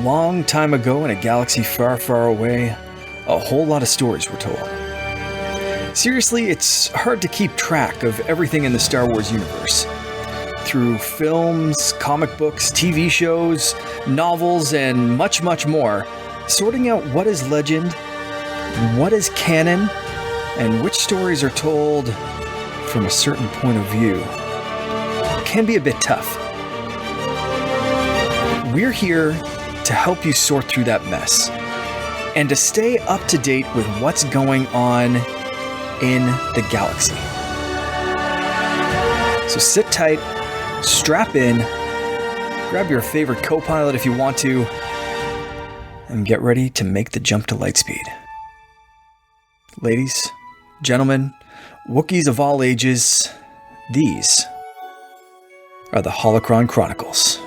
long time ago in a galaxy far, far away, a whole lot of stories were told. Seriously, it's hard to keep track of everything in the Star Wars universe. Through films, comic books, TV shows, novels, and much, much more, sorting out what is legend, what is canon, and which stories are told from a certain point of view can be a bit tough. We're here to help you sort through that mess and to stay up to date with what's going on in the galaxy. So sit tight, strap in, grab your favorite co-pilot if you want to, and get ready to make the jump to lightspeed. Ladies, gentlemen, Wookiees of all ages, these are the Holocron Chronicles.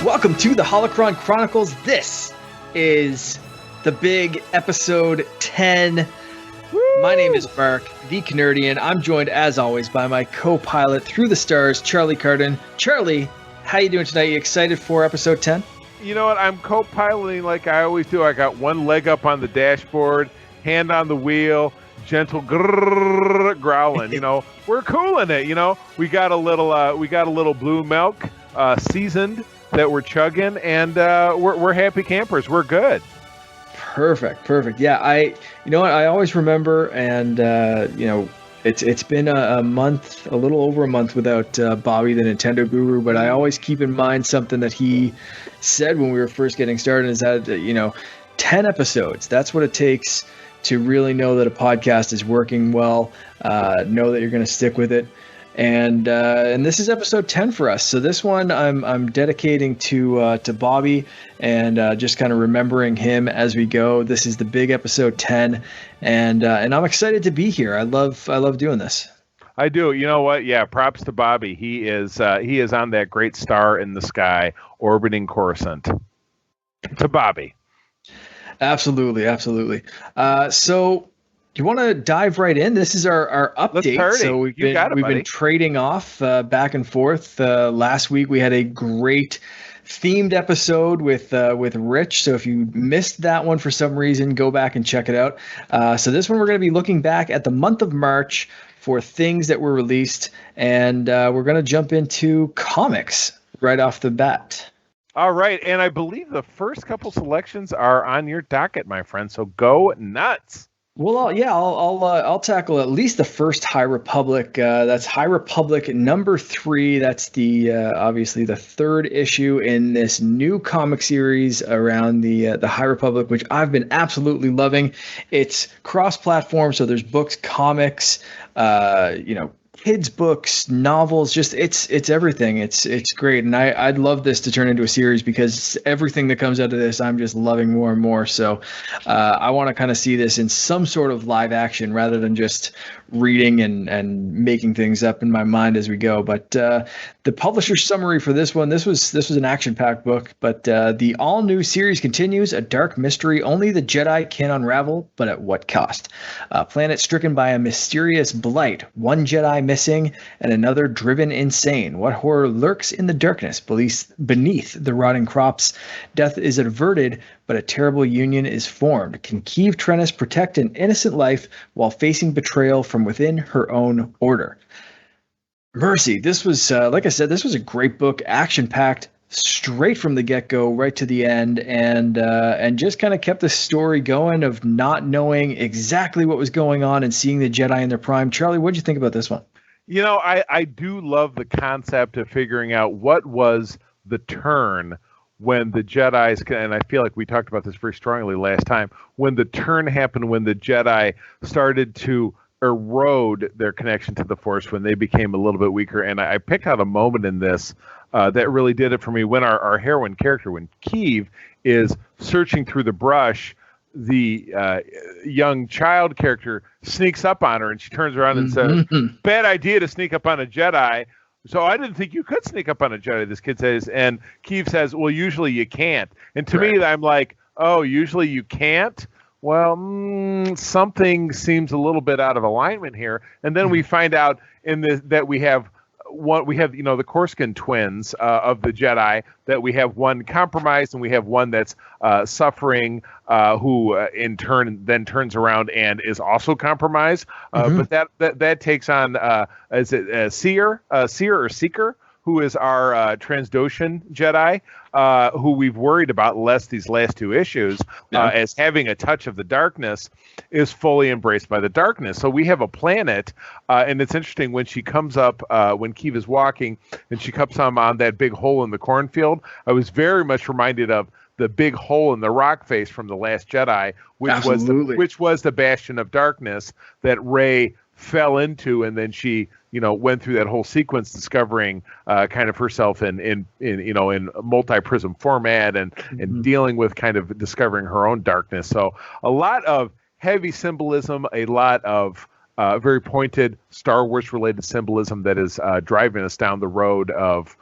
Welcome to the Holocron Chronicles. This is the big episode 10. Woo! My name is Mark, the Canardian. I'm joined, as always, by my co-pilot through the stars, Charlie Carden. Charlie, how you doing tonight? You excited for episode 10? You know what? I'm co-piloting like I always do. I got one leg up on the dashboard, hand on the wheel, gentle grrr, growling. You know, we're cooling it. You know, we got a little blue milk, seasoned, that we're chugging, and we're happy campers. We're good. Perfect. Yeah, you know what? I always remember, and it's been a month, a little over a month without Bobby, the Nintendo Guru. But I always keep in mind something that he said when we were first getting started: is that 10 episodes. That's what it takes to really know that a podcast is working well. Know that you're going to stick with it. And this is episode 10 for us. So this one I'm dedicating to Bobby and just kind of remembering him as we go. This is the big episode 10, and I'm excited to be here. I love doing this. I do. You know what? Yeah. Props to Bobby. He is on that great star in the sky, orbiting Coruscant. To Bobby. Absolutely. So. You want to dive right in? This is our update. So we've been trading off back and forth. Last week we had a great themed episode with Rich. So if you missed that one for some reason, go back and check it out. So this one we're going to be looking back at the month of March for things that were released, and we're going to jump into comics right off the bat. All right, and I believe the first couple selections are on your docket, my friend. So go nuts. Well, I'll tackle at least the first High Republic. That's High Republic number 3. That's the obviously the third issue in this new comic series around the High Republic, which I've been absolutely loving. It's cross-platform, so there's books, comics, kids books, novels, just it's everything. It's great, and I'd love this to turn into a series because everything that comes out of this I'm just loving more and more. So I want to kind of see this in some sort of live action rather than just reading and making things up in my mind as we go. But the publisher's summary for this one, this was an action-packed book, but the all-new series continues, a dark mystery only the Jedi can unravel, but at what cost? A planet stricken by a mysterious blight, one Jedi missing and another driven insane. What horror lurks in the darkness beneath the rotting crops? Death is averted, but a terrible union is formed. Can Keeve Trennis protect an innocent life while facing betrayal from within her own order? Mercy, this was, like I said, this was a great book, action-packed, straight from the get-go, right to the end, and just kind of kept the story going of not knowing exactly what was going on and seeing the Jedi in their prime. Charlie, what did you think about this one? You know, I do love the concept of figuring out what was the turn when the Jedi's, and I feel like we talked about this very strongly last time, when the turn happened, when the Jedi started to erode their connection to the Force, when they became a little bit weaker. And I picked out a moment in this that really did it for me, when our heroine character, when Keeve is searching through the brush, the young child character sneaks up on her, and she turns around and says, "Bad idea to sneak up on a Jedi. So I didn't think you could sneak up on a Jedi, this kid says. And Keeve says, well, usually you can't. And to me, I'm like, oh, usually you can't? Well, something seems a little bit out of alignment here. And then we find out that we have the Korskin twins of the Jedi, that we have one compromised and we have one that's suffering, who in turn then turns around and is also compromised. But that takes on is it Seer or Seeker, who is our Transdoshan Jedi, who we've worried about these last two issues as having a touch of the darkness, is fully embraced by the darkness. So we have a planet, and it's interesting when she comes up, when Keeve is walking, and she comes on that big hole in the cornfield. I was very much reminded of the big hole in the rock face from The Last Jedi, which was the bastion of darkness that Rey fell into, and then she went through that whole sequence discovering kind of herself in multi-prism format and dealing with kind of discovering her own darkness. So a lot of heavy symbolism, a lot of very pointed Star Wars related symbolism that is driving us down the road of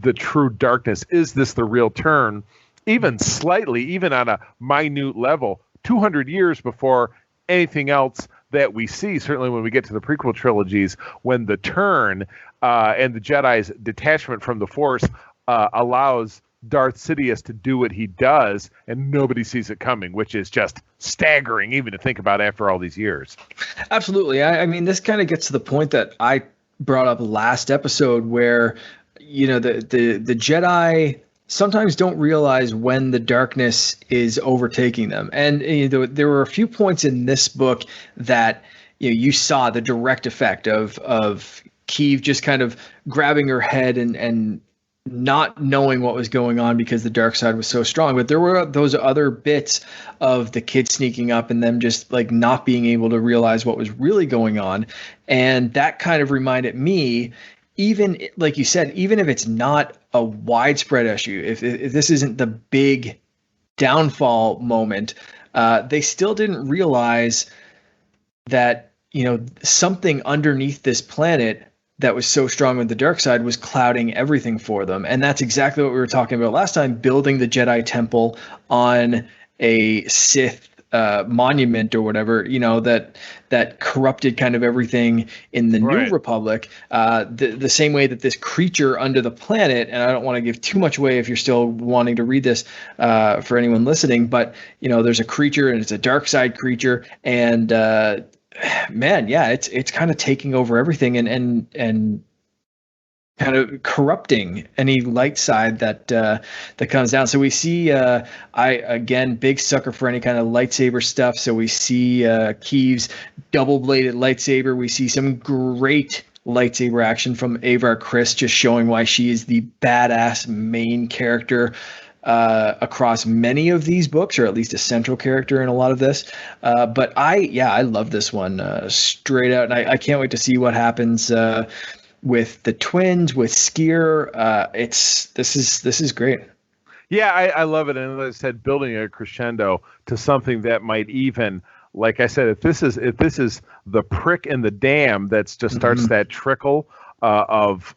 the true darkness. Is this the real turn? Even slightly, even on a minute level, 200 years before anything else that we see, certainly when we get to the prequel trilogies, when the turn and the Jedi's detachment from the Force allows Darth Sidious to do what he does, and nobody sees it coming, which is just staggering even to think about after all these years. Absolutely. I mean, this kind of gets to the point that I brought up last episode where, the Jedi sometimes don't realize when the darkness is overtaking them. And there were a few points in this book that you saw the direct effect of Keeve just kind of grabbing her head and not knowing what was going on because the dark side was so strong. But there were those other bits of the kid sneaking up and them just like not being able to realize what was really going on. And that kind of reminded me, even like you said, even if it's not a widespread issue, if this isn't the big downfall moment, they still didn't realize that, something underneath this planet that was so strong with the dark side was clouding everything for them. And that's exactly what we were talking about last time, building the Jedi Temple on a Sith monument or whatever, that corrupted kind of everything in the New Republic, the same way that this creature under the planet, and I don't want to give too much away if you're still wanting to read this for anyone listening, but there's a creature and it's a dark side creature, and it's kind of taking over everything and kind of corrupting any light side that comes down. So we see, big sucker for any kind of lightsaber stuff. So we see Keeve's double-bladed lightsaber. We see some great lightsaber action from Avar Kriss, just showing why she is the badass main character across many of these books, or at least a central character in a lot of this. But I love this one straight out, and I can't wait to see what happens with the twins, with Skier. This is great. Yeah, I love it. And as I said, building a crescendo to something that might even, like I said, if this is the prick in the dam that just starts that trickle of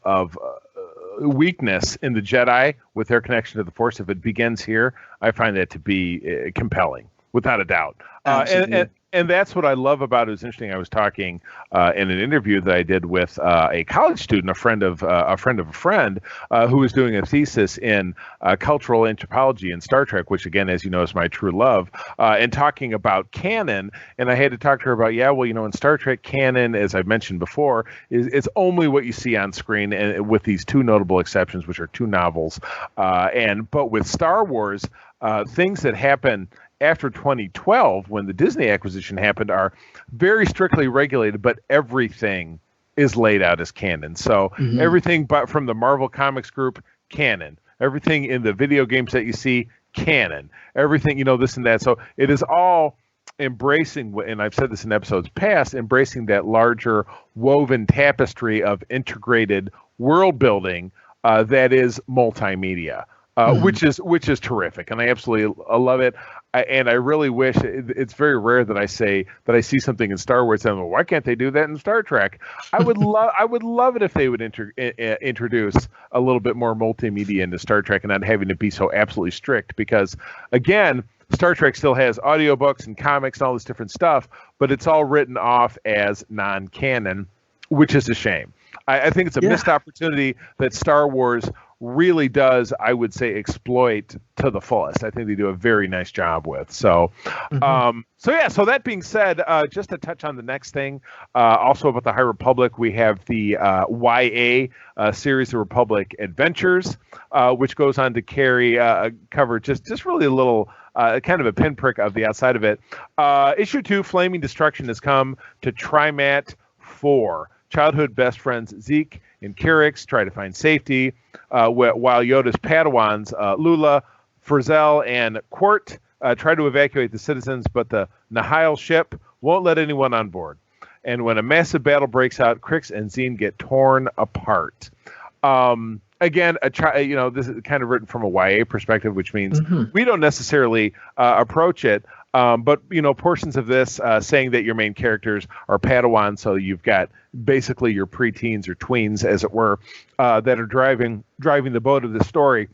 weakness in the Jedi with their connection to the Force, if it begins here, I find that to be compelling, without a doubt. And that's what I love about it. It was interesting. I was talking in an interview that I did with a college student, a friend of a friend, who was doing a thesis in cultural anthropology in Star Trek, which, again, as you know, is my true love, and talking about canon. And I had to talk to her about, in Star Trek, canon, as I've mentioned before, it's only what you see on screen, and with these two notable exceptions, which are two novels. But with Star Wars, things that happen after 2012, when the Disney acquisition happened, are very strictly regulated, but everything is laid out as canon. So everything but from the Marvel Comics group, canon. Everything in the video games that you see, canon. Everything, this and that. So it is all embracing, and I've said this in episodes past, embracing that larger woven tapestry of integrated world building that is multimedia. Which is terrific, and I absolutely love it. And I really wish it's very rare that I say that I see something in Star Wars and I'm like, why can't they do that in Star Trek? I would love it if they would introduce a little bit more multimedia into Star Trek and not having to be so absolutely strict, because again, Star Trek still has audiobooks and comics and all this different stuff, but it's all written off as non-canon, which is a shame. I think it's a missed opportunity that Star Wars really does, I would say, exploit to the fullest. I think they do a very nice job with. So, so that being said, just to touch on the next thing, also about the High Republic, we have the YA series, The Republic Adventures, which goes on to cover just really a little kind of a pinprick of the outside of it. Issue 2, Flaming Destruction, has come to Trimat 4. Childhood best friends Zeke and Kyrix try to find safety, while Yoda's Padawans, Lula, Frizzell, and Quart try to evacuate the citizens, but the Nihil ship won't let anyone on board. And when a massive battle breaks out, Krix and Zine get torn apart. Again, this is kind of written from a YA perspective, which means we don't necessarily approach it. But, portions of this saying that your main characters are Padawan, so you've got basically your preteens or tweens, as it were, that are driving the boat of the story,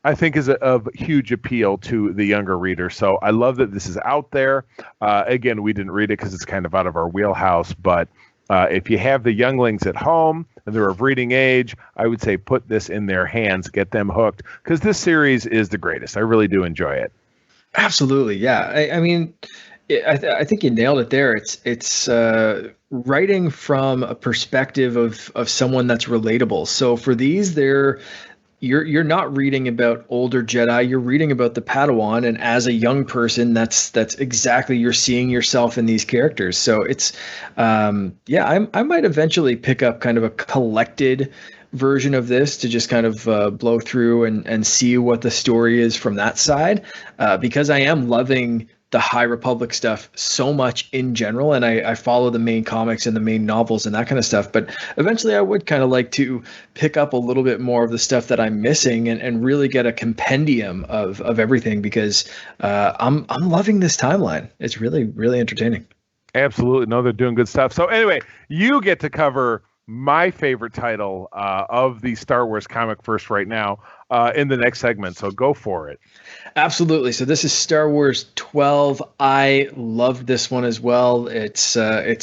I think is of huge appeal to the younger reader. So I love that this is out there. Again, we didn't read it because it's kind of out of our wheelhouse, but if you have the younglings at home and they're of reading age, I would say put this in their hands, get them hooked, because this series is the greatest. I really do enjoy it. Absolutely, yeah. I mean, I think you nailed it there. It's writing from a perspective of someone that's relatable. So for these, you're not reading about older Jedi. You're reading about the Padawan, and as a young person, that's exactly, you're seeing yourself in these characters. So it's I might eventually pick up kind of a collected version of this to just kind of blow through and see what the story is from that side, because I am loving the High Republic stuff so much in general, and I follow the main comics and the main novels and that kind of stuff. But eventually I would kind of like to pick up a little bit more of the stuff that I'm missing and really get a compendium of everything, because I'm loving this timeline. It's really, really entertaining. Absolutely. No, they're doing good stuff. So anyway, you get to cover my favorite title of the Star Wars comic first right now in the next segment. So go for it. Absolutely. So this is Star Wars 12. I loved this one as well. It's an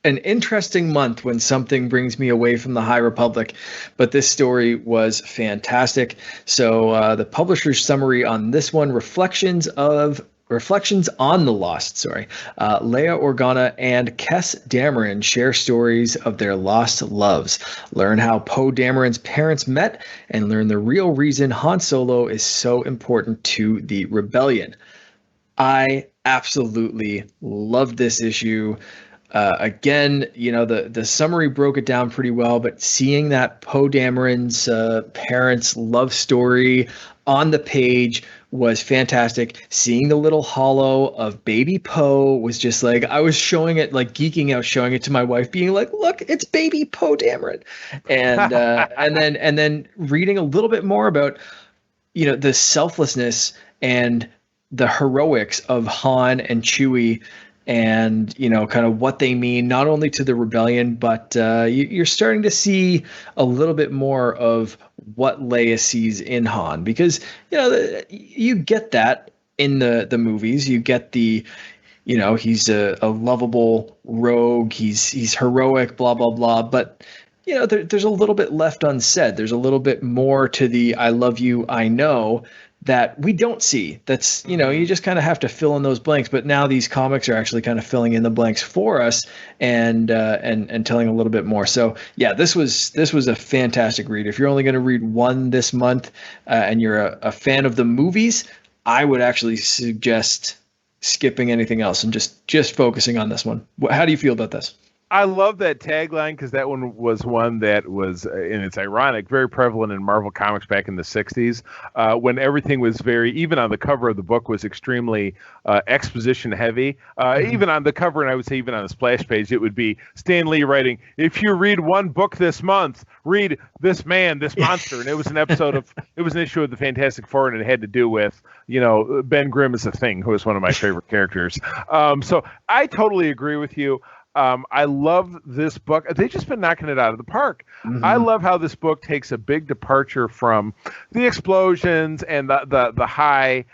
interesting month when something brings me away from the High Republic, but this story was fantastic. So the publisher's summary on this one: Reflections on the Lost. Leia Organa and Kes Dameron share stories of their lost loves. Learn how Poe Dameron's parents met and learn the real reason Han Solo is so important to the rebellion. I absolutely loved this issue. Again, the summary broke it down pretty well, but seeing that Poe Dameron's parents' love story on the page was fantastic. Seeing the little holo of baby Poe was just like, I was showing it, like geeking out, showing it to my wife, being like, look, it's baby Poe Dameron. And and then reading a little bit more about the selflessness and the heroics of Han and Chewie, and kind of what they mean not only to the rebellion, but you're starting to see a little bit more of what Leia sees in Han, because you get that in the movies. You get the he's a lovable rogue, he's heroic, blah blah blah, but there's a little bit left unsaid. There's a little bit more to the I love you, I know, that we don't see. That's you just kind of have to fill in those blanks. But now these comics are actually kind of filling in the blanks for us and telling a little bit more. So yeah, this was a fantastic read. If you're only going to read one this month and you're a fan of the movies, I would actually suggest skipping anything else and just focusing on this one. How do you feel about this? I love that tagline because that one was one that was, and it's ironic, very prevalent in Marvel Comics back in the 60s, when everything was very, even on the cover of the book, was extremely exposition heavy. Even on the cover, and I would say even on the splash page, it would be Stan Lee writing, "If you read one book this month, read this man, this monster." And it was an issue of the Fantastic Four, and it had to do with, Ben Grimm is a Thing, who is one of my favorite characters. So I totally agree with you. I love this book. They've just been knocking it out of the park. I love how this book takes a big departure from the explosions and the high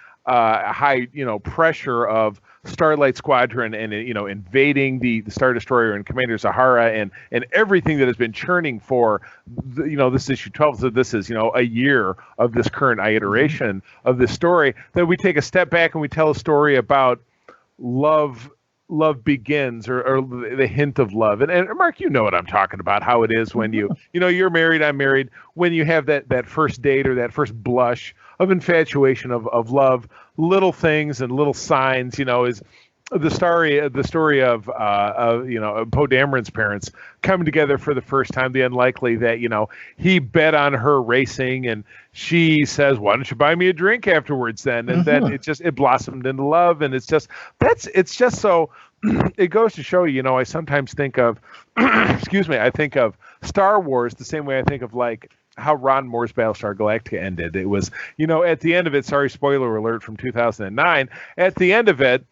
pressure of Starlight Squadron and invading the Star Destroyer and Commander Zahara and everything that has been churning for this issue 12. So this is a year of this current iteration of this story. Then we take a step back and we tell a story about love begins, or the hint of love. And Mark, you know what I'm talking about, how it is when you're married, I'm married, when you have that first date or that first blush of infatuation, of love, little things and little signs, is the story of Poe Dameron's parents coming together for the first time, the unlikely that, he bet on her racing and she says, "Why don't you buy me a drink afterwards then?" And then it blossomed into love. And it's just so, it goes to show you, I sometimes think of, I think of Star Wars the same way I think of like how Ron Moore's Battlestar Galactica ended. It was, at the end of it, sorry, spoiler alert from 2009, at the end of it,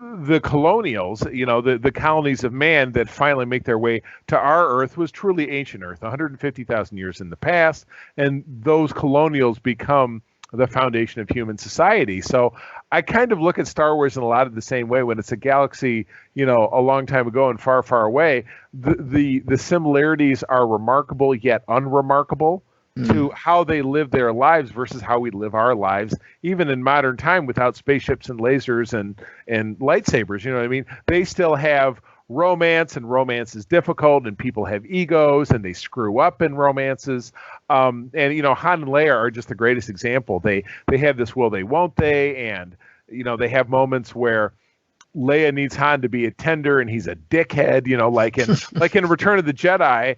the colonials, the colonies of man that finally make their way to our Earth was truly ancient Earth, 150,000 years in the past, and those colonials become the foundation of human society. So I kind of look at Star Wars in a lot of the same way. When it's a galaxy, a long time ago and far, far away, the similarities are remarkable yet unremarkable to how they live their lives versus how we live our lives, even in modern time without spaceships and lasers and lightsabers. You know what I mean? They still have romance, and romance is difficult, and people have egos and they screw up in romances. And Han and Leia are just the greatest example. They have this will they, won't they? And, they have moments where Leia needs Han to be a tender and he's a dickhead, like in Return of the Jedi,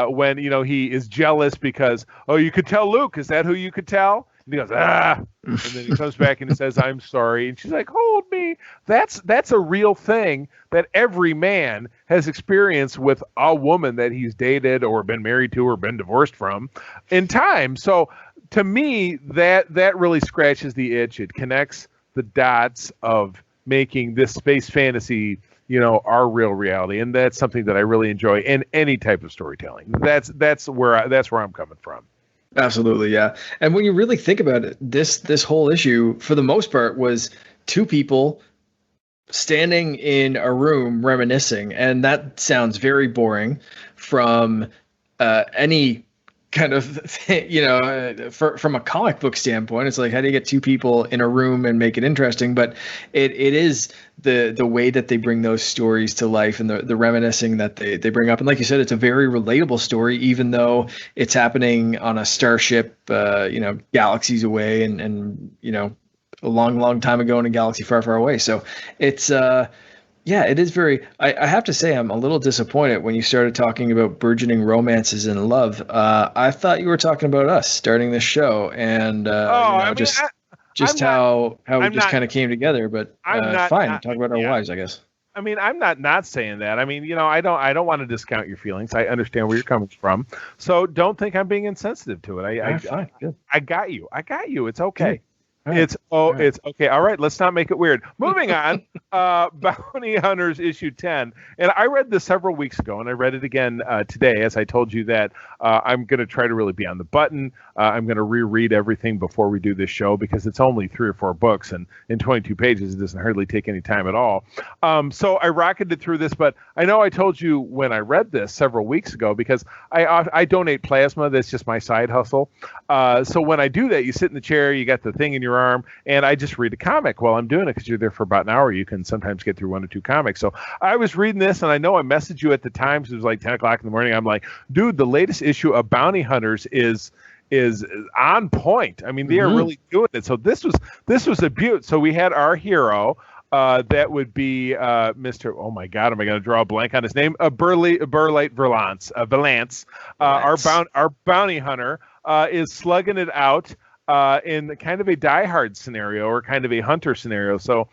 when, he is jealous because, "Oh, you could tell Luke. Is that who you could tell?" And he goes, "Ah." And then he comes back and he says, "I'm sorry." And she's like, "Hold me." That's a real thing that every man has experienced with a woman that he's dated or been married to or been divorced from in time. So to me, that really scratches the itch. It connects the dots of making this space fantasy, our real reality, and that's something that I really enjoy in any type of storytelling. That's where I'm coming from. Absolutely, yeah. And when you really think about it, this whole issue, for the most part, was two people standing in a room reminiscing, and that sounds very boring from any kind of thing, from a comic book standpoint. It's like, how do you get two people in a room and make it interesting? But it is the way that they bring those stories to life, and the reminiscing that they bring up. And like you said, it's a very relatable story, even though it's happening on a starship, galaxies away, and a long, long time ago in a galaxy far, far away. So it's yeah, it is very. I have to say, I'm a little disappointed when you started talking about burgeoning romances and love. I thought you were talking about us starting this show, and how we just kind of came together. But fine, talk about our wives, I guess. I mean, I'm not saying that. I mean, I don't want to discount your feelings. I understand where you're coming from. So don't think I'm being insensitive to it. Fine, good. I got you. It's okay. Good. It's okay. All right, let's not make it weird. Moving on. Bounty Hunters issue 10, and I read this several weeks ago, and I read it again today, as I told you that I'm going to try to really be on the button. I'm going to reread everything before we do this show, because it's only 3 or 4 books, and in 22 pages, it doesn't hardly take any time at all. So I rocketed through this, but I know I told you when I read this several weeks ago, because I donate plasma. That's just my side hustle. So when I do that, you sit in the chair, you got the thing in your arm, and I just read a comic while I'm doing it, because you're there for about an hour. You can sometimes get through 1 or 2 comics. So I was reading this, and I know I messaged you at the time, so it was like 10 o'clock in the morning. I'm like, dude, the latest issue of Bounty Hunters is on point. I mean, they are really doing it. So this was a beaut. So we had our hero, That would be Mr. Oh my God, am I going to draw a blank on his name? Burlight Valance. Our bounty hunter is slugging it out in kind of a Die Hard scenario or kind of a hunter scenario. So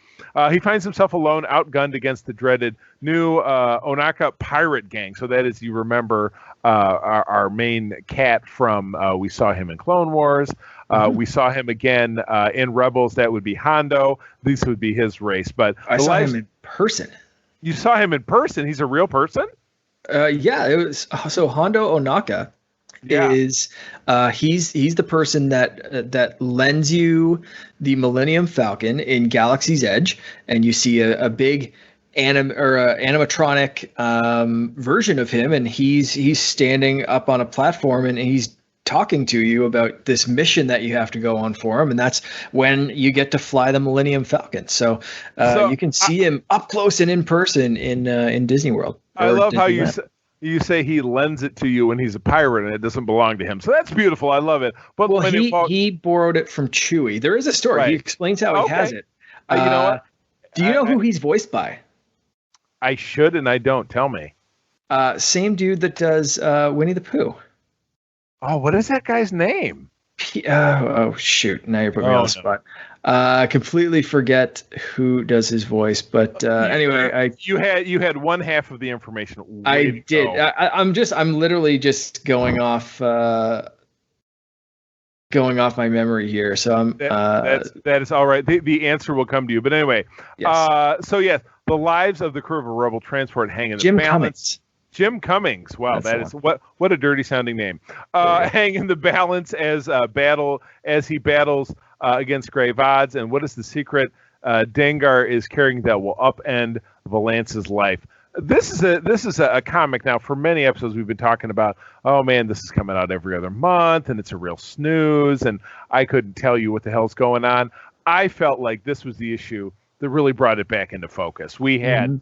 he finds himself alone, outgunned against the dreaded new Onaka pirate gang. So that is, you remember, our main cat from we saw him in Clone Wars. We saw him again in Rebels. That would be Hondo. These would be his race. But I saw him in person. You saw him in person? He's a real person? Yeah, it was. So Hondo Onaka is he's the person that lends you the Millennium Falcon in Galaxy's Edge, and you see a big animatronic version of him, and he's standing up on a platform and he's talking to you about this mission that you have to go on for him, and that's when you get to fly the Millennium Falcon. So you can see him up close and in person in Disney World. I love how you say he lends it to you when he's a pirate and it doesn't belong to him. So that's beautiful. I love it. But he borrowed it from Chewie. There is a story. Right. He explains how he has it. You know what? Do you know who he's voiced by? I should, and I don't. Tell me. Same dude that does Winnie the Pooh. Oh, what is that guy's name? Oh shoot! Now you're putting me on the spot. Completely forget who does his voice, but anyway, you had one half of the information. I did. I'm literally just going off my memory here. So that is all right. The answer will come to you. But anyway, yes. So yes, the lives of the crew of a rebel transport hang in the balance. Cummings. Jim Cummings. Wow, that is what a dirty sounding name. Hang in the balance as he battles against grave odds. And what is the secret Dengar is carrying that will upend Valance's life? This is a comic now. For many episodes, we've been talking about, oh man, this is coming out every other month, and it's a real snooze, and I couldn't tell you what the hell's going on. I felt like this was the issue that really brought it back into focus. We had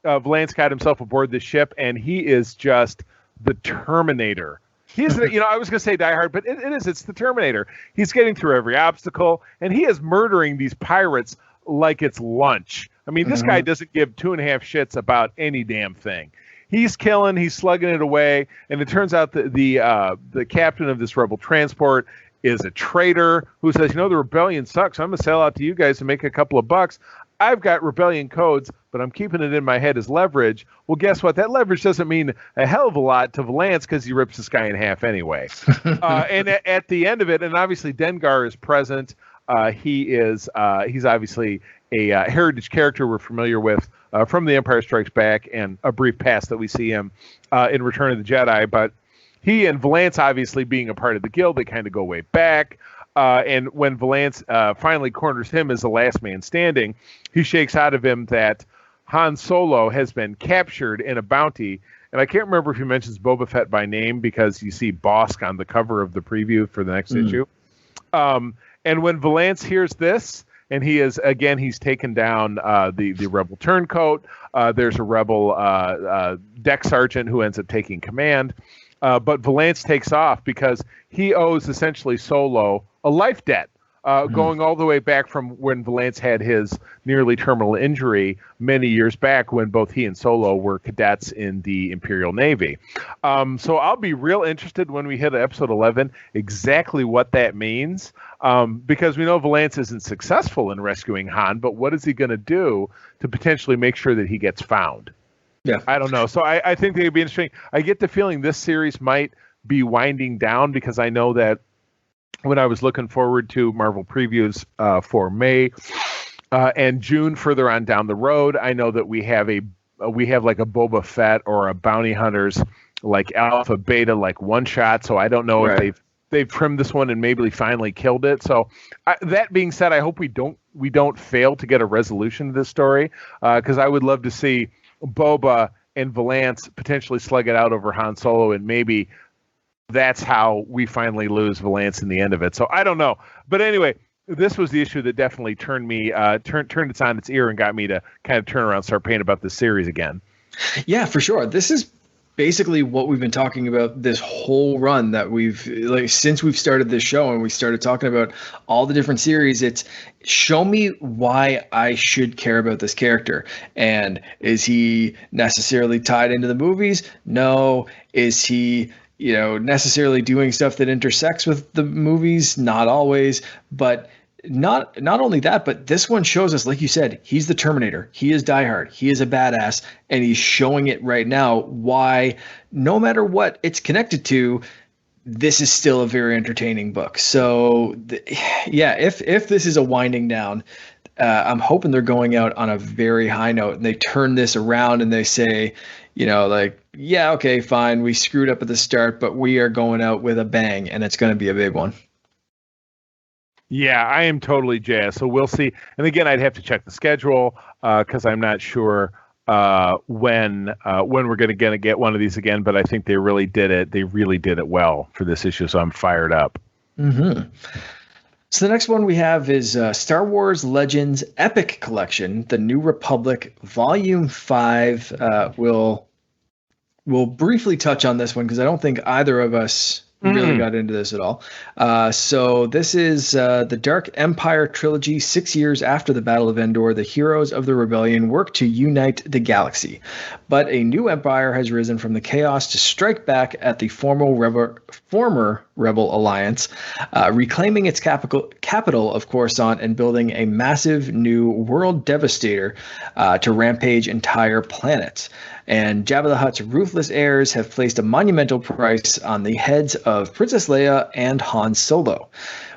Valance got himself aboard this ship, and he is just the Terminator. He's, I was going to say Die Hard, but it's the Terminator. He's getting through every obstacle, and he is murdering these pirates like it's lunch. I mean, this guy doesn't give 2.5 shits about any damn thing. He's killing, he's slugging it away, and it turns out that the captain of this rebel transport is a traitor who says, the rebellion sucks. I'm going to sell out to you guys to make a couple of bucks. I've got rebellion codes, but I'm keeping it in my head as leverage. Well, guess what? That leverage doesn't mean a hell of a lot to Valance because he rips this guy in half anyway. And at the end of it, and obviously Dengar is present. He's obviously a heritage character we're familiar with from The Empire Strikes Back and a brief past that we see him in Return of the Jedi. But he and Valance obviously being a part of the guild, they kind of go way back. And when Valance finally corners him as the last man standing, he shakes out of him that Han Solo has been captured in a bounty. And I can't remember if he mentions Boba Fett by name because you see Bosk on the cover of the preview for the next issue. And when Valance hears this, and he's taken down the rebel turncoat. There's a rebel deck sergeant who ends up taking command. But Valance takes off because he owes essentially Solo a life debt, going all the way back from when Valance had his nearly terminal injury many years back when both he and Solo were cadets in the Imperial Navy. So I'll be real interested when we hit episode 11 exactly what that means, because we know Valance isn't successful in rescuing Han, but what is he going to do to potentially make sure that he gets found? Yeah, I don't know. So I think they'd be interesting. I get the feeling this series might be winding down because I know that when I was looking forward to Marvel previews for May and June further on down the road, I know that we have like a Boba Fett or a Bounty Hunters like Alpha Beta like one shot. So I don't know if they've trimmed this one and maybe finally killed it. So that being said, I hope we don't fail to get a resolution to this story because I would love to see Boba and Valance potentially slug it out over Han Solo, and maybe that's how we finally lose Valance in the end of it. So I don't know. But anyway, this was the issue that definitely turned it on its ear and got me to kind of turn around and start paying about this series again. Yeah, for sure. This is basically what we've been talking about this whole run that we've since we've started this show and we started talking about all the different series. It's show me why I should care about this character. And is he necessarily tied into the movies? No. Is he necessarily doing stuff that intersects with the movies? Not always. But not only that, but this one shows us, like you said, he's the Terminator. He is Die Hard. He is a badass, and he's showing it right now why, no matter what it's connected to, this is still a very entertaining book. So, if this is a winding down, I'm hoping they're going out on a very high note, and they turn this around and they say, okay, fine, we screwed up at the start, but we are going out with a bang, and it's going to be a big one. Yeah, I am totally jazzed. So we'll see. And again, I'd have to check the schedule because I'm not sure when we're going to get one of these again. But I think they really did it. They really did it well for this issue. So I'm fired up. Mm-hmm. So the next one we have is Star Wars Legends Epic Collection, The New Republic, Volume 5. We'll briefly touch on this one because I don't think either of us really got into this at all. So this is the Dark Empire trilogy. 6 years after the Battle of Endor, the heroes of the rebellion work to unite the galaxy. But a new empire has risen from the chaos to strike back at the former Rebel Alliance, reclaiming its capital of Coruscant and building a massive new world devastator to rampage entire planets. And Jabba the Hutt's ruthless heirs have placed a monumental price on the heads of Princess Leia and Han Solo.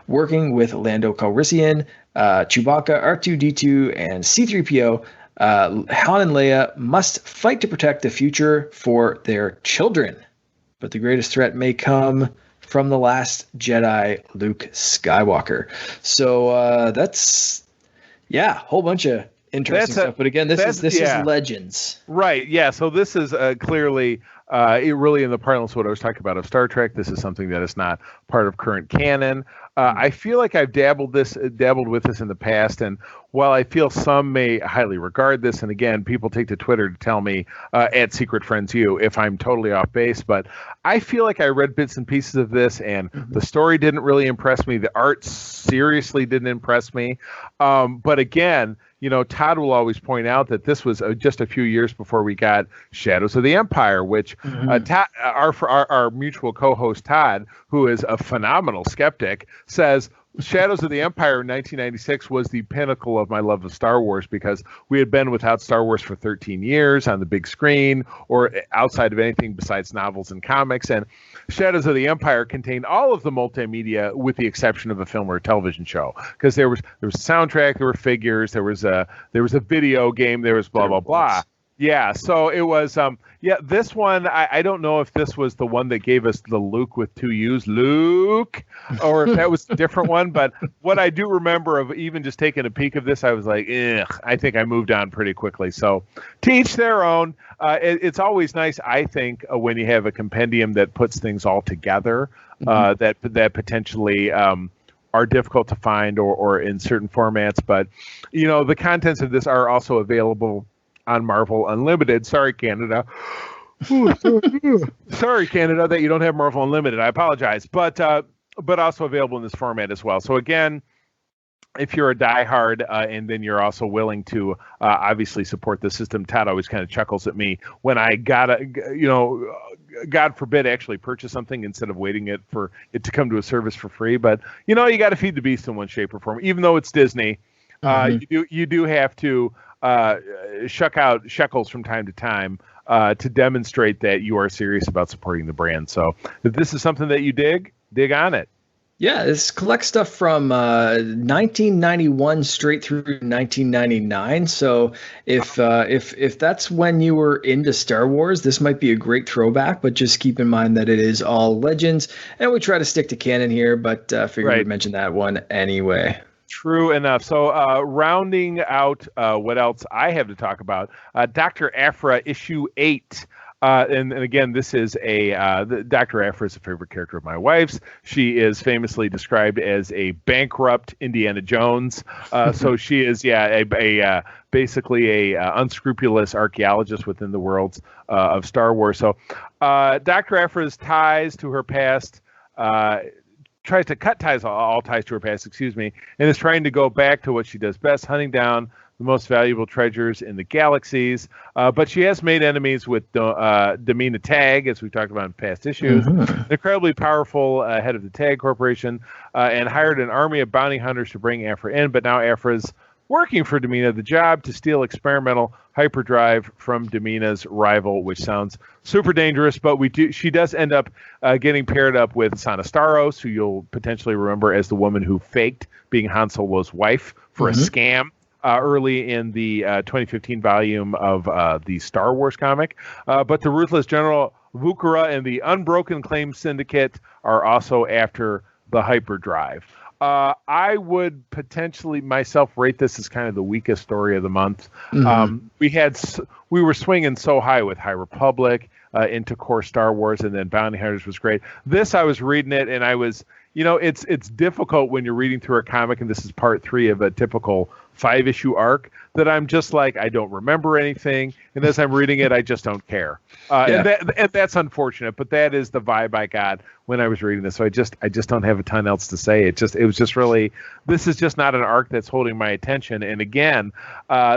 Working with Lando Calrissian, Chewbacca, R2-D2, and C-3PO, Han and Leia must fight to protect the future for their children. But the greatest threat may come from the last Jedi, Luke Skywalker. So that's, a whole bunch of interesting stuff. But again, this is Legends. Right. Yeah. So this is clearly really in the parlance of what I was talking about of Star Trek. This is something that is not part of current canon. I feel like I've dabbled with this in the past, and while I feel some may highly regard this, and again, people take to Twitter to tell me at Secret Friends U if I'm totally off base, but I feel like I read bits and pieces of this, and the story didn't really impress me. The art seriously didn't impress me. But again, Todd will always point out that this was just a few years before we got Shadows of the Empire, which Todd, our mutual co-host Todd, who is a phenomenal skeptic, says Shadows of the Empire in 1996 was the pinnacle of my love of Star Wars because we had been without Star Wars for 13 years on the big screen or outside of anything besides novels and comics. And Shadows of the Empire contained all of the multimedia with the exception of a film or a television show, because there was a soundtrack, there were figures, there was a video game, there was blah, blah, blah. Yeah, so it was, this one, I don't know if this was the one that gave us the Luke with two U's, Luke, or if that was a different one, but what I do remember of even just taking a peek of this, I was like, I think I moved on pretty quickly. So to each their own. It's always nice, I think, when you have a compendium that puts things all together that potentially are difficult to find or in certain formats. But, the contents of this are also available on Marvel Unlimited. Sorry, Canada. Sorry, Canada, that you don't have Marvel Unlimited. I apologize. But also available in this format as well. So again, if you're a diehard and then you're also willing to obviously support the system, Todd always kind of chuckles at me when I God forbid, actually purchase something instead of waiting for it to come to a service for free. But you got to feed the beast in one shape or form. Even though it's Disney, you do have to shuck out shekels from time to time to demonstrate that you are serious about supporting the brand. So if this is something that you dig on it. Yeah, this collects stuff from 1991 straight through 1999. So if that's when you were into Star Wars, this might be a great throwback. But just keep in mind that it is all Legends, and we try to stick to canon here. But figured we'd mention that one anyway. True enough. So rounding out what else I have to talk about, Dr. Aphra issue 8. And again, this is Dr. Aphra is a favorite character of my wife's. She is famously described as a bankrupt Indiana Jones. So she is, basically a unscrupulous archaeologist within the worlds of Star Wars. So Dr. Aphra's ties to her past, tries to cut all ties to her past, and is trying to go back to what she does best, hunting down the most valuable treasures in the galaxies. But she has made enemies with Demina Tag, as we've talked about in past issues, an incredibly powerful head of the Tag Corporation, and hired an army of bounty hunters to bring Aphra in. But now Aphra's working for Demina, the job to steal experimental hyperdrive from Demina's rival, which sounds super dangerous, but she does end up getting paired up with Sana Staros, who you'll potentially remember as the woman who faked being Han Solo's wife for a scam early in the 2015 volume of the Star Wars comic. But the ruthless General Vukara and the Unbroken Claims Syndicate are also after the hyperdrive. I would potentially myself rate this as kind of the weakest story of the month. We were swinging so high with High Republic into core Star Wars, and then Bounty Hunters was great. This, I was reading it, and I was, it's difficult when you're reading through a comic, and this is part 3 of a typical 5-issue arc, that I'm just like, I don't remember anything, and as I'm reading it, I just don't care. And that's unfortunate, but that is the vibe I got when I was reading this. So I just don't have a ton else to say. It was just really, this is just not an arc that's holding my attention. And again,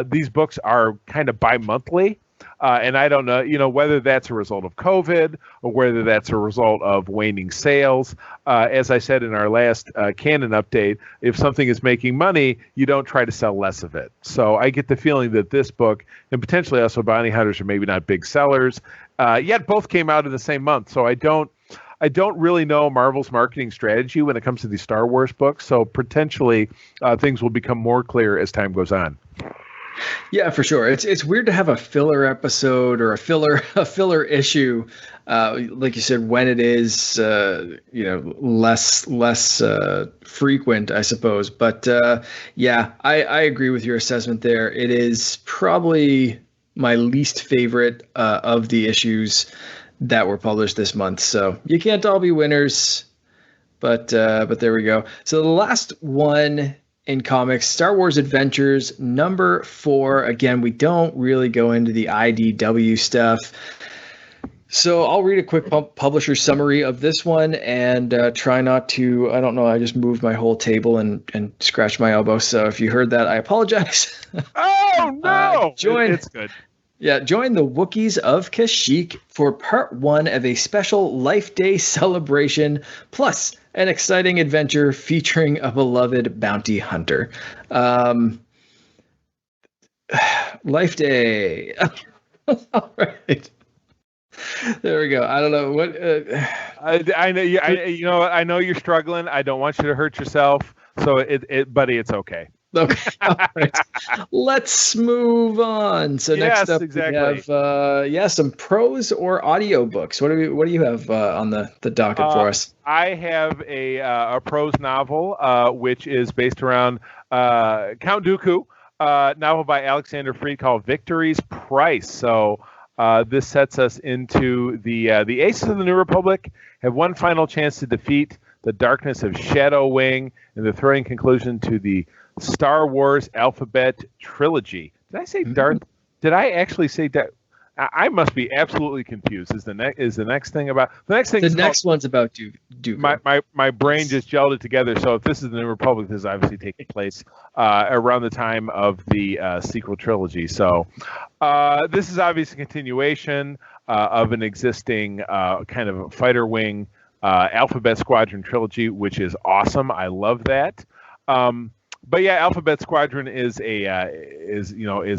these books are kind of bi-monthly. And I don't know, whether that's a result of COVID or whether that's a result of waning sales. As I said in our last canon update, if something is making money, you don't try to sell less of it. So I get the feeling that this book, and potentially also Bounty Hunters, are maybe not big sellers, yet both came out in the same month. So I don't really know Marvel's marketing strategy when it comes to these Star Wars books. So potentially things will become more clear as time goes on. Yeah, for sure. It's weird to have a filler episode or a filler issue, like you said, when it is less frequent, I suppose. But I agree with your assessment there. It is probably my least favorite of the issues that were published this month. So you can't all be winners, but there we go. So the last one in comics, Star Wars Adventures number 4. Again, we don't really go into the IDW stuff, so I'll read a quick publisher summary of this one and try not to, I don't know, I just moved my whole table and scratched my elbow, so if you heard that, I apologize. Oh no! It's good. Yeah, join the Wookiees of Kashyyyk for part 1 of a special Life Day celebration, plus an exciting adventure featuring a beloved bounty hunter. Life Day. All right. There we go. I don't know what. I know you. I know you're struggling. I don't want you to hurt yourself. So buddy, it's okay. Okay. All right. Let's move on. So next up, exactly. We have some prose or audiobooks. What do you have on the docket for us? I have a prose novel, which is based around Count Dooku, novel by Alexander Freed called Victory's Price. So this sets us into the Aces of the New Republic have one final chance to defeat the darkness of Shadow Wing in the thrilling conclusion to the Star Wars Alphabet Trilogy. Did I say Darth? Did I actually say that? I must be absolutely confused. Is the next thing about the next thing? The next one's about Dooku. My brain just gelled it together. So if this is the New Republic, this is obviously taking place around the time of the sequel trilogy. So this is obviously a continuation of an existing kind of fighter wing Alphabet Squadron trilogy, which is awesome. I love that. But yeah, Alphabet Squadron is a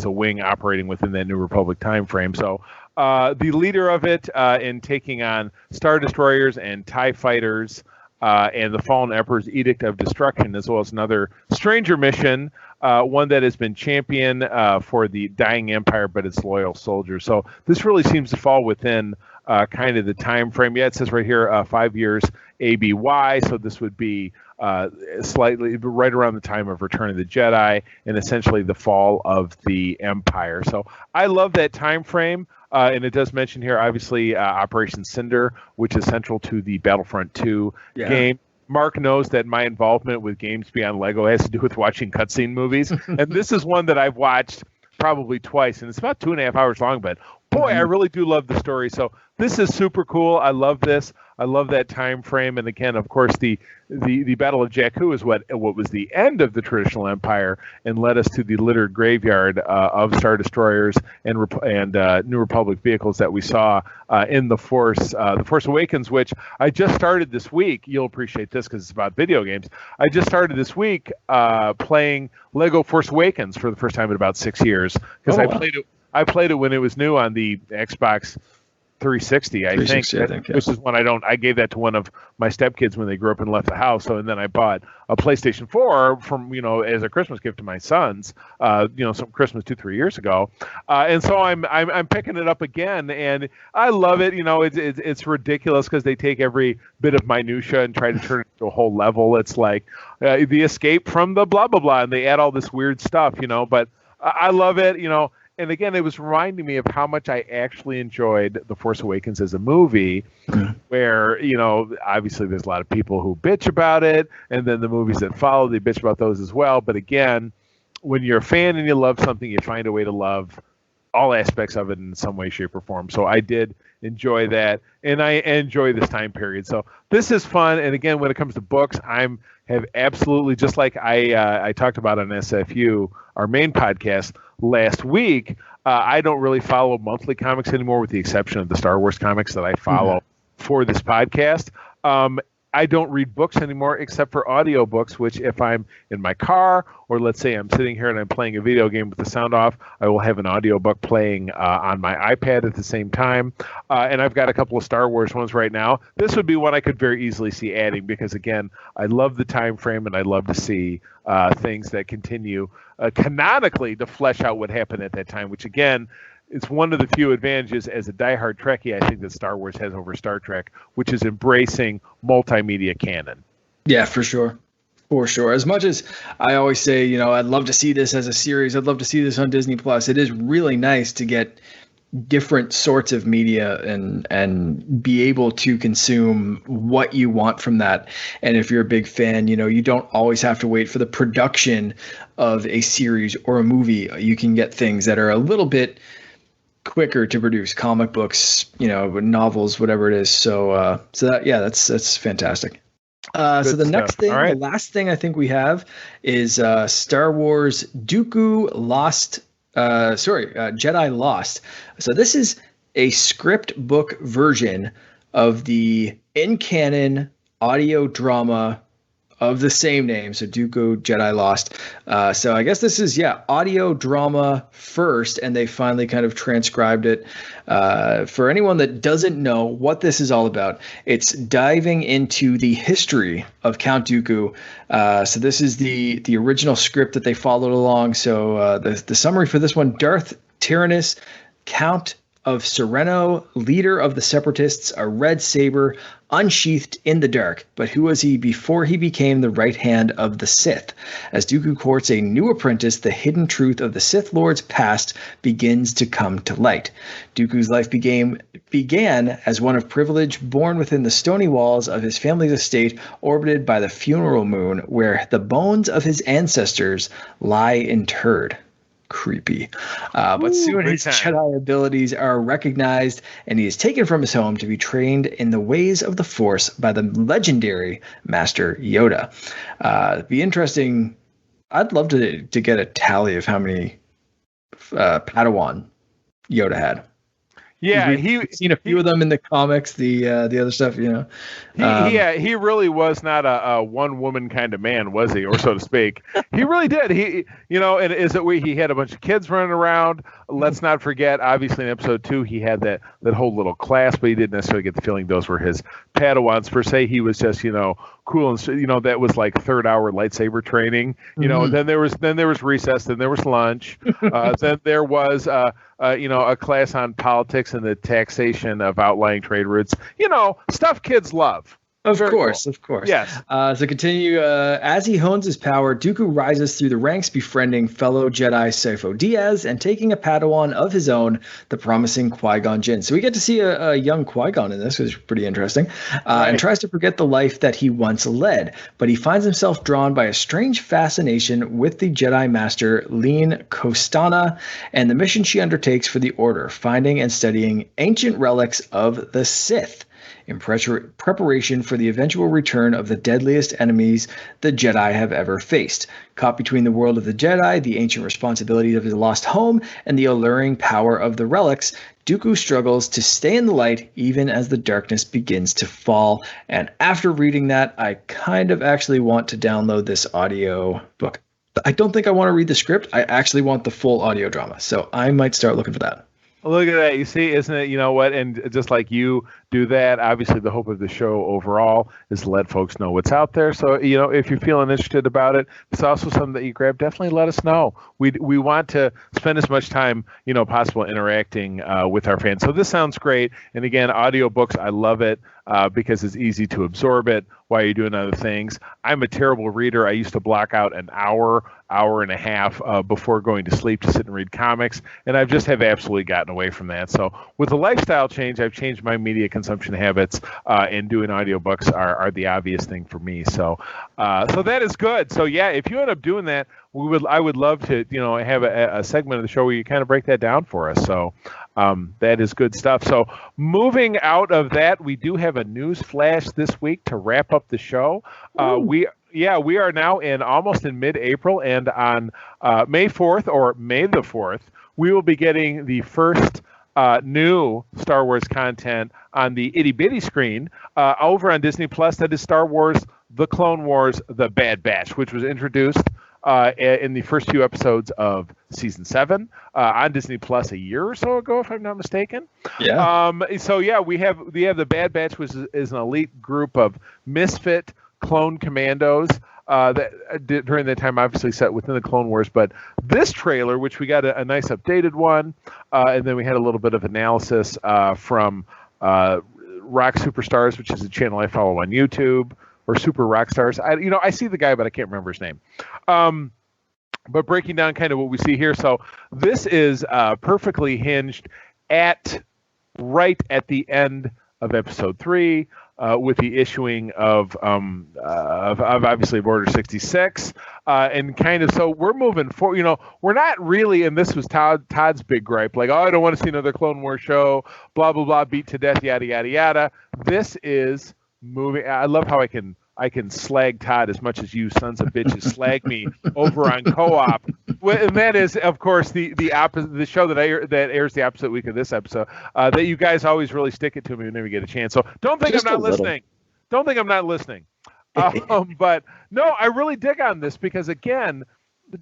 wing operating within that New Republic time frame. So the leader of it in taking on Star Destroyers and TIE Fighters and the Fallen Emperor's Edict of Destruction, as well as another stranger mission, one that has been championed for the dying empire, but its loyal soldiers. So this really seems to fall within kind of the time frame. Yeah, it says right here 5 years ABY, so this would be slightly right around the time of Return of the Jedi and essentially the fall of the Empire. So I love that time frame. And it does mention here, obviously, Operation Cinder, which is central to the Battlefront 2 game. Mark knows that my involvement with games beyond Lego has to do with watching cutscene movies. And this is one that I've watched probably twice, and it's about 2.5 hours long, but boy, I really do love the story. So this is super cool. I love this. I love that time frame. And again, of course, the Battle of Jakku is what was the end of the traditional empire and led us to the littered graveyard of Star Destroyers and New Republic vehicles that we saw in the Force Awakens, which I just started this week. You'll appreciate this because it's about video games. I just started this week playing Lego Force Awakens for the first time in about 6 years because I played it when it was new on the Xbox 360, I think, which is when I gave that to one of my stepkids when they grew up and left the house. So, and then I bought a PlayStation 4 from, as a Christmas gift to my sons, some Christmas 2-3 years ago. And so I'm picking it up again, and I love it. It's ridiculous because they take every bit of minutia and try to turn it into a whole level. It's like the escape from the blah, blah, blah, and they add all this weird stuff, but I love it, And again, it was reminding me of how much I actually enjoyed The Force Awakens as a movie, where, obviously there's a lot of people who bitch about it, and then the movies that follow, they bitch about those as well. But again, when you're a fan and you love something, you find a way to love all aspects of it in some way, shape, or form. So I did enjoy that, and I enjoy this time period. So this is fun. And again, when it comes to books, have absolutely, just like I talked about on SFU, our main podcast last week, I don't really follow monthly comics anymore, with the exception of the Star Wars comics that I follow for this podcast. I don't read books anymore except for audiobooks, which if I'm in my car, or let's say I'm sitting here and I'm playing a video game with the sound off, I will have an audiobook playing on my iPad at the same time. And I've got a couple of Star Wars ones right now. This would be one I could very easily see adding because, again, I love the time frame and I love to see things that continue canonically to flesh out what happened at that time, which, again, it's one of the few advantages as a diehard Trekkie I think that Star Wars has over Star Trek, which is embracing multimedia canon. Yeah, for sure. For sure. As much as I always say, I'd love to see this as a series, I'd love to see this on Disney Plus. It is really nice to get different sorts of media and be able to consume what you want from that. And if you're a big fan, you don't always have to wait for the production of a series or a movie. You can get things that are a little bit quicker to produce, comic books, novels, whatever it is. So that's fantastic. So the next thing, the last thing I think we have is Star Wars Dooku Jedi Lost. So this is a script book version of the in-canon audio drama of the same name, so Dooku Jedi Lost. So I guess this is, audio drama first, and they finally kind of transcribed it. For anyone that doesn't know what this is all about, it's diving into the history of Count Dooku. So this is the original script that they followed along. So the summary for this one: Darth Tyrannus, Count of Sereno, leader of the Separatists, a red saber unsheathed in the dark. But who was he before he became the right hand of the Sith? As Dooku courts a new apprentice, the hidden truth of the Sith Lord's past begins to come to light. Dooku's life began as one of privilege, born within the stony walls of his family's estate, orbited by the funeral moon, where the bones of his ancestors lie interred. Creepy. But soon his Jedi abilities are recognized, and he is taken from his home to be trained in the ways of the Force by the legendary Master Yoda. It'd be interesting. I'd love to get a tally of how many Padawan Yoda had. Yeah, we've seen a few of them in the comics. The other stuff, he really was not a one woman kind of man, was he, or so to speak? He really did. And is it where he had a bunch of kids running around? Let's not forget, obviously in episode 2, he had that whole little class, but he didn't necessarily get the feeling those were his Padawans per se. He was just cool, and that was like third hour lightsaber training. Then there was recess, then there was lunch, then there was a class on politics and the taxation of outlying trade routes. Stuff kids love. Of Very course, cool. of course. Yes. So continue. As he hones his power, Dooku rises through the ranks, befriending fellow Jedi Sifo Dyas and taking a Padawan of his own, the promising Qui-Gon Jinn. So we get to see a young Qui-Gon in this, which is pretty interesting, and tries to forget the life that he once led. But he finds himself drawn by a strange fascination with the Jedi Master Lene Kostana and the mission she undertakes for the Order, finding and studying ancient relics of the Sith in preparation for the eventual return of the deadliest enemies the Jedi have ever faced. Caught between the world of the Jedi, the ancient responsibilities of his lost home, and the alluring power of the relics, Dooku struggles to stay in the light even as the darkness begins to fall. And after reading that, I kind of actually want to download this audio book. I don't think I want to read the script. I actually want the full audio drama. So I might start looking for that. Look at that. You see, isn't it? You know what? And just like you do that, obviously the hope of the show overall is to let folks know what's out there. So, if you're feeling interested about it, it's also something that you grab. Definitely let us know. We want to spend as much time, possible interacting with our fans. So this sounds great. And again, audiobooks, I love it because it's easy to absorb it while you're doing other things. I'm a terrible reader. I used to block out an hour and a half before going to sleep to sit and read comics, and I just have absolutely gotten away from that. So with the lifestyle change, I've changed my media consumption habits, and doing audiobooks are the obvious thing for me. So that is good. So yeah, if you end up doing that, I would love to have a segment of the show where you kind of break that down for us. So that is good stuff. So moving out of that, we do have a news flash this week to wrap up the show. We are now almost in mid-April, and on May 4th or May the 4th, we will be getting the first new Star Wars content on the itty-bitty screen over on Disney Plus. That is Star Wars: The Clone Wars: The Bad Batch, which was introduced in the first few episodes of season 7 on Disney Plus a year or so ago, if I'm not mistaken. Yeah. We have the Bad Batch, which is an elite group of misfit clone commandos that during that time obviously set within the Clone Wars. But this trailer, which we got a nice updated one, and then we had a little bit of analysis from Rock Superstars, which is a channel I follow on YouTube, or Super Rock Stars. I see the guy, but I can't remember his name. But breaking down kind of what we see here. So this is perfectly hinged right at the end of episode 3, with the issuing of obviously Order 66, and kind of, so we're moving forward. We're not really, and this was Todd's big gripe, like, I don't want to see another Clone Wars show, blah blah blah, beat to death, yada yada yada. This is moving. I love how I can slag Todd as much as you sons of bitches slag me over on Co-op. And that is, of course, the opposite, the show that airs the opposite week of this episode, that you guys always really stick it to me whenever you get a chance. So don't think I'm not listening. Don't think I'm not listening. But no, I really dig on this because, again,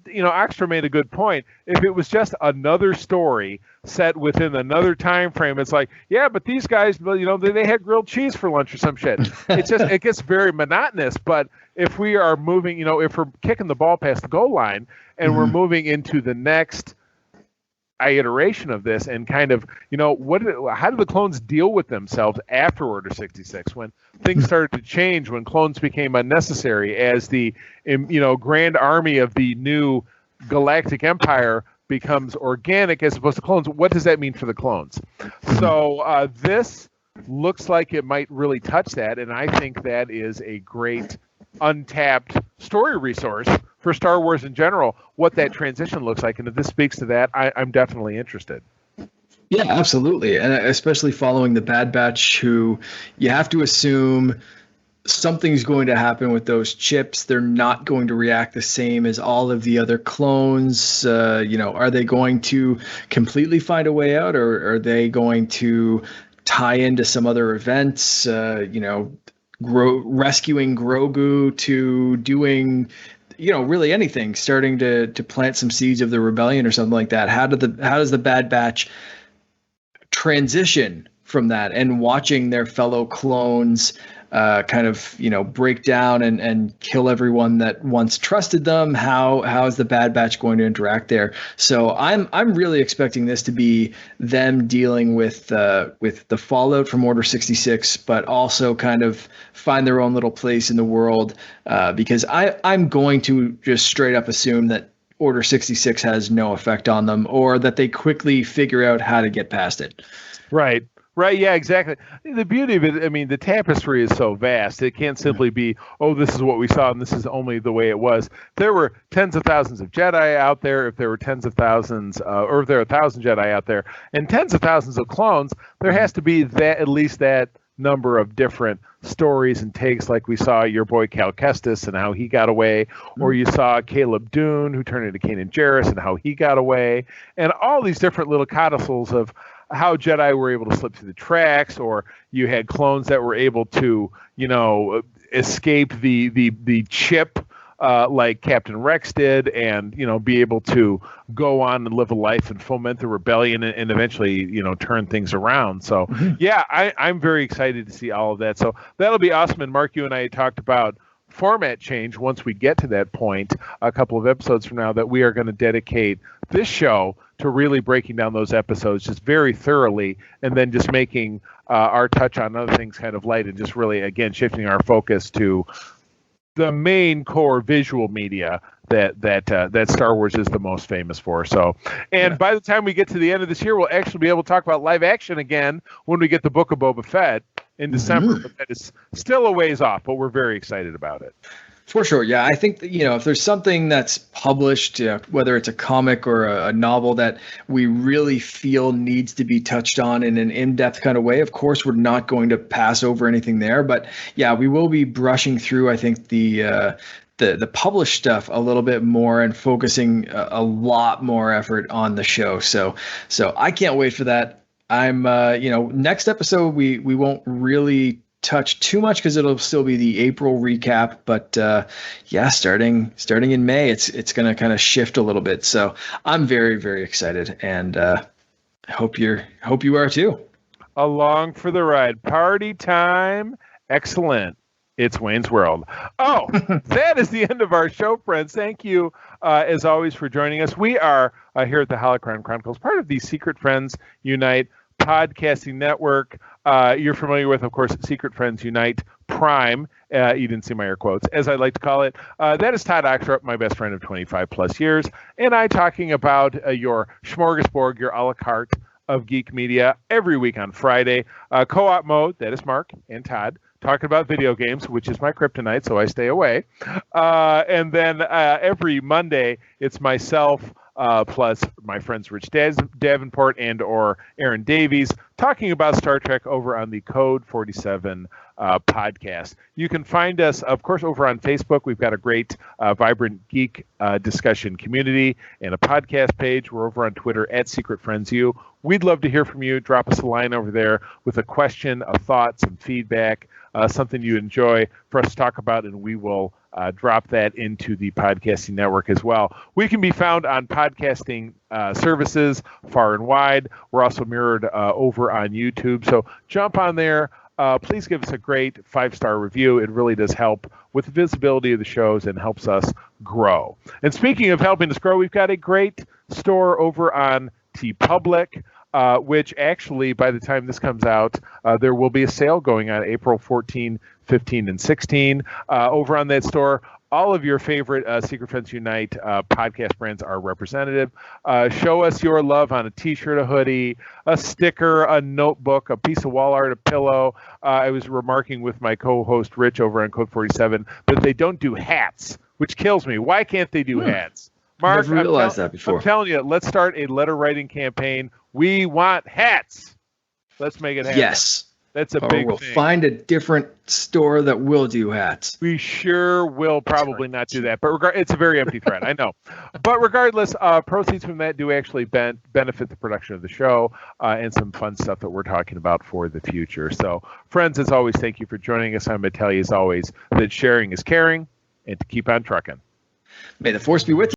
Oxtra made a good point. If it was just another story set within another time frame, it's like, yeah, but these guys, they had grilled cheese for lunch or some shit. It gets very monotonous. But if we are moving, if we're kicking the ball past the goal line and we're moving into the next iteration of this, and kind of, how do the clones deal with themselves after Order 66, when things started to change, when clones became unnecessary, as the grand army of the new galactic empire becomes organic as opposed to clones? What does that mean for the clones? So this looks like it might really touch that, and I think that is a great untapped story resource for Star Wars in general, what that transition looks like. And if this speaks to that, I'm definitely interested. Yeah, absolutely. And especially following the Bad Batch, who you have to assume something's going to happen with those chips. They're not going to react the same as all of the other clones. Are they going to completely find a way out, or are they going to tie into some other events, rescuing Grogu, to doing really anything, starting to plant some seeds of the rebellion or something like that? How does the Bad Batch transition from that, and watching their fellow clones kind of, break down and kill everyone that once trusted them. How is the Bad Batch going to interact there? So I'm really expecting this to be them dealing with the fallout from Order 66, but also kind of find their own little place in the world, because I'm going to just straight up assume that Order 66 has no effect on them, or that they quickly figure out how to get past it. Right. Right. Yeah, exactly. The beauty of it, I mean, the tapestry is so vast. It can't simply be, oh, this is what we saw and this is only the way it was. There were tens of thousands of Jedi out there. If there were tens of thousands, or if there are 1,000 Jedi out there and tens of thousands of clones, there has to be at least that number of different stories and takes, like we saw your boy Cal Kestis and how he got away, or you saw Caleb Dune, who turned into Kanan Jarrus, and how he got away, and all these different little codicils of how Jedi were able to slip through the tracks, or you had clones that were able to, escape the chip, like Captain Rex did, and be able to go on and live a life and foment the rebellion and eventually turn things around. So yeah, I'm very excited to see all of that. So that'll be awesome. And Mark, you and I talked about format change once we get to that point a couple of episodes from now, that we are going to dedicate this show to really breaking down those episodes just very thoroughly, and then just making our touch on other things kind of light, and just really, again, shifting our focus to the main core visual media that Star Wars is the most famous for. So, and by the time we get to the end of this year, we'll actually be able to talk about live action again when we get the Book of Boba Fett in December. But that is still a ways off, but we're very excited about it. For sure. Yeah. I think that, if there's something that's published, whether it's a comic or a novel that we really feel needs to be touched on in an in-depth kind of way, of course, we're not going to pass over anything there. But yeah, we will be brushing through, I think, the published stuff a little bit more, and focusing a lot more effort on the show. So I can't wait for that. I'm, next episode, we won't really touch too much because it'll still be the April recap, but starting in May, it's going to kind of shift a little bit. So I'm very, very excited, and hope you are too. Along for the ride. Party time. Excellent. It's Wayne's World. Oh, that is the end of our show, friends. Thank you, as always, for joining us. We are here at the Holocron Chronicles, part of the Secret Friends Unite podcasting network. You're familiar with, of course, Secret Friends Unite Prime. You didn't see my air quotes, as I like to call it. That is Todd Oxrup, my best friend of 25 plus years, and I talking about your smorgasbord, your a la carte of geek media every week on Friday. Co-op mode, that is Mark and Todd, talking about video games, which is my kryptonite, so I stay away. And then every Monday, it's myself, plus my friends Rich Davenport and or Aaron Davies, talking about Star Trek over on the Code 47 podcast. You can find us, of course, over on Facebook. We've got a great, vibrant geek discussion community and a podcast page. We're over on Twitter at Secret Friends U. We'd love to hear from you. Drop us a line over there with a question, a thought, some feedback, something you enjoy for us to talk about, and we will drop that into the podcasting network as well. We can be found on podcasting services far and wide. We're also mirrored over on YouTube. So jump on there. Please give us a great 5-star review. It really does help with the visibility of the shows and helps us grow. And speaking of helping us grow, we've got a great store over on TeePublic, which actually, by the time this comes out, there will be a sale going on April 14, 15, and 16 over on that store. All of your favorite Secret Friends Unite podcast brands are representative. Show us your love on a t-shirt, a hoodie, a sticker, a notebook, a piece of wall art, a pillow. I was remarking with my co-host Rich over on Code 47 that they don't do hats, which kills me. Why can't they do hats? Mark, never realized that before. I'm telling you, let's start a letter writing campaign. We want hats. Let's make it happen. Yes. That's a big we'll thing. Find a different store that will do hats. We sure will probably not do that, but it's a very empty threat, I know. But regardless, proceeds from that do actually benefit the production of the show and some fun stuff that we're talking about for the future. So, friends, as always, thank you for joining us. I'm going to tell you, as always, that sharing is caring, and to keep on trucking. May the force be with you.